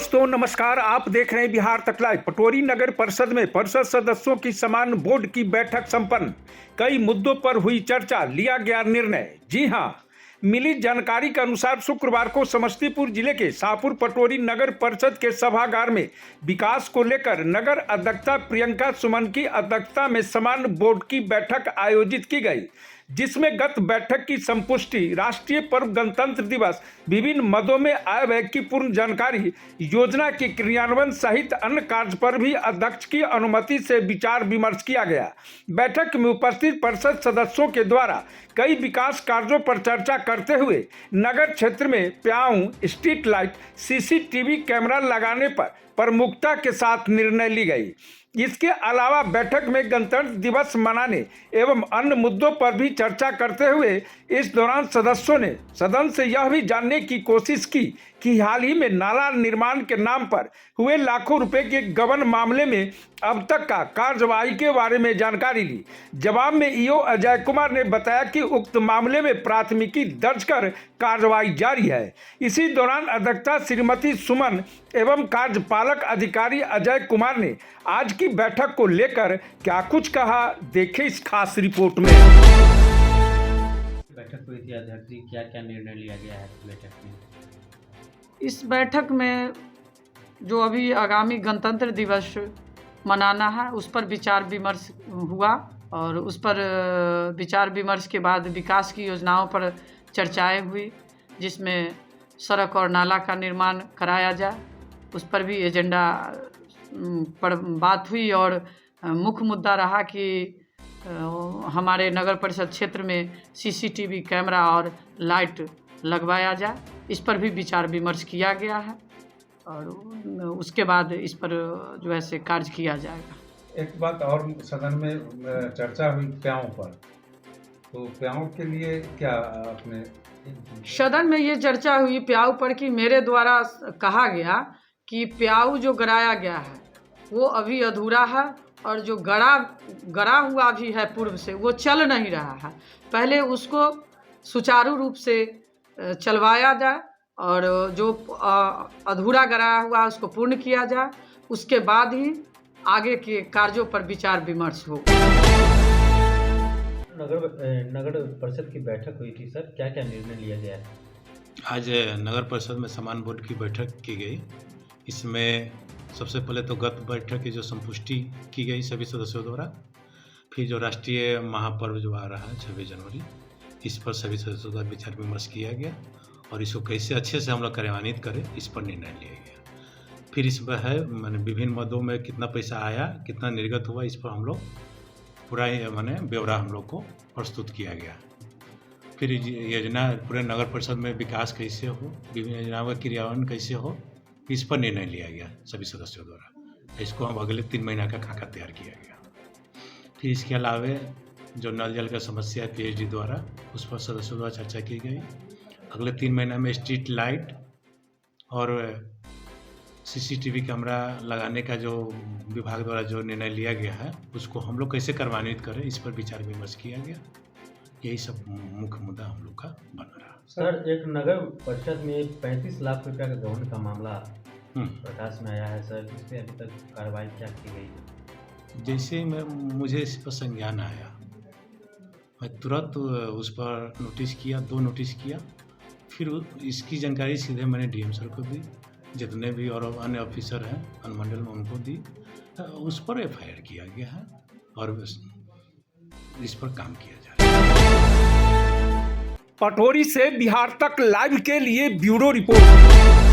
दोस्तों नमस्कार, आप देख रहे हैं बिहार तक लाइव। पटोरी नगर परिषद में परिषद सदस्यों की समान बोर्ड की बैठक संपन्न। कई मुद्दों पर हुई चर्चा, लिया गया निर्णय। जी हां, मिली जानकारी के अनुसार शुक्रवार को समस्तीपुर जिले के शाहपुर पटोरी नगर परिषद के सभागार में विकास को लेकर नगर अध्यक्षा प्रियंका सुमन की अध्यक्षता में समान बोर्ड की बैठक आयोजित की गई, जिसमें गत बैठक की संपुष्टि, राष्ट्रीय पर्व गणतंत्र दिवस, विभिन्न मदों में आय व्यय की पूर्ण जानकारी, योजना के क्रियान्वयन सहित अन्य कार्य पर भी अध्यक्ष की अनुमति से विचार विमर्श किया गया। बैठक में उपस्थित परिषद सदस्यों के द्वारा कई विकास कार्यों पर चर्चा करते हुए नगर क्षेत्र में प्याऊ, स्ट्रीट लाइट, सीसीटीवी कैमरा लगाने पर प्रमुखता के साथ निर्णय ली गई। इसके अलावा बैठक में गणतंत्र दिवस मनाने एवं अन्य मुद्दों पर भी चर्चा करते हुए इस दौरान सदस्यों ने सदन से यह भी जानने की कोशिश की कि हाल ही में नाला निर्माण के नाम पर हुए लाखों रुपए के गबन मामले में अब तक का कार्यवाही के बारे में जानकारी ली। जवाब में ईओ अजय कुमार ने बताया कि उक्त मामले में प्राथमिकी दर्ज कर कार्यवाही जारी है। इसी दौरान अध्यक्षा श्रीमती सुमन एवं कार्यपालक अधिकारी अजय कुमार ने आज की बैठक को लेकर क्या कुछ कहा, देखें इस खास रिपोर्ट में। बैठक हुई थी अध्यक्ष जी, क्या क्या निर्णय लिया गया है बैठक में? इस बैठक में जो अभी आगामी गणतंत्र दिवस मनाना है उस पर विचार विमर्श हुआ और उस पर विचार विमर्श के बाद विकास की योजनाओं पर चर्चाएं हुई, जिसमें सड़क और नाला का निर्माण कराया जाए, उस पर भी एजेंडा पर बात हुई। और मुख्य मुद्दा रहा कि हमारे नगर परिषद क्षेत्र में सीसीटीवी कैमरा और लाइट लगवाया जाए, इस पर भी विचार विमर्श किया गया है और उसके बाद इस पर जो है से कार्य किया जाएगा। एक बात और सदन में चर्चा हुई प्याऊ पर, तो प्याऊ के लिए क्या आपने? सदन में ये चर्चा हुई प्याऊ पर कि मेरे द्वारा कहा गया कि प्याऊ जो गड़ाया गया है वो अभी अधूरा है और जो गड़ा हुआ भी है पूर्व से वो चल नहीं रहा है। पहले उसको सुचारू रूप से चलवाया जाए और जो अधूरा गड़ाया हुआ उसको पूर्ण किया जाए, उसके बाद ही आगे के कार्यों पर विचार विमर्श हो। नगर परिषद की बैठक हुई थी सर, क्या क्या निर्णय लिया गया है? आज नगर परिषद में समान बोर्ड की बैठक की गई। इसमें सबसे पहले तो गत बैठक की जो संपुष्टि की गई सभी सदस्यों द्वारा, फिर जो राष्ट्रीय महापर्व जो आ रहा है 26 जनवरी, इस पर सभी सदस्यों द्वारा विचार विमर्श किया गया और इसको कैसे अच्छे से हम लोग कार्यान्वित करें इस पर निर्णय लिया गया। फिर इस पर है मैंने विभिन्न मदों में कितना पैसा आया, कितना निर्गत हुआ, इस पर हम लोग पूरा मैंने ब्यौरा हम लोग को प्रस्तुत किया गया। फिर योजना पूरे नगर परिषद में विकास कैसे हो, विभिन्न योजनाओं का क्रियान्वयन कैसे हो, इस पर निर्णय लिया गया सभी सदस्यों द्वारा। इसको हम अगले 3 महीना का खाका तैयार किया गया। फिर इसके अलावा जो नल जल का समस्या है पीएचडी द्वारा, उस पर सदस्यों द्वारा चर्चा की गई। अगले 3 महीना में स्ट्रीट लाइट और सीसीटीवी कैमरा लगाने का जो विभाग द्वारा जो निर्णय लिया गया है उसको हम लोग कैसे कार्यान्वित करें, इस पर विचार विमर्श किया गया। यही सब मुख्य मुद्दा हम लोग का बना रहा। सर, एक नगर परिषद में 35 लाख रुपया का गबन का मामला प्रकाश में आया है सर, इस पर अभी तक कार्रवाई क्या की गई? जैसे मुझे इस पर संज्ञान आया, मैं तुरंत उस पर नोटिस किया, 2 नोटिस किया। फिर इसकी जानकारी सीधे मैंने डीएम सर को दी, जितने भी और अन्य ऑफिसर हैं अनुमंडल में उनको दी। उस पर एफआईआर किया गया है और इस पर काम किया जा रहा है। पटोरी से बिहार तक लाइव के लिए ब्यूरो रिपोर्ट।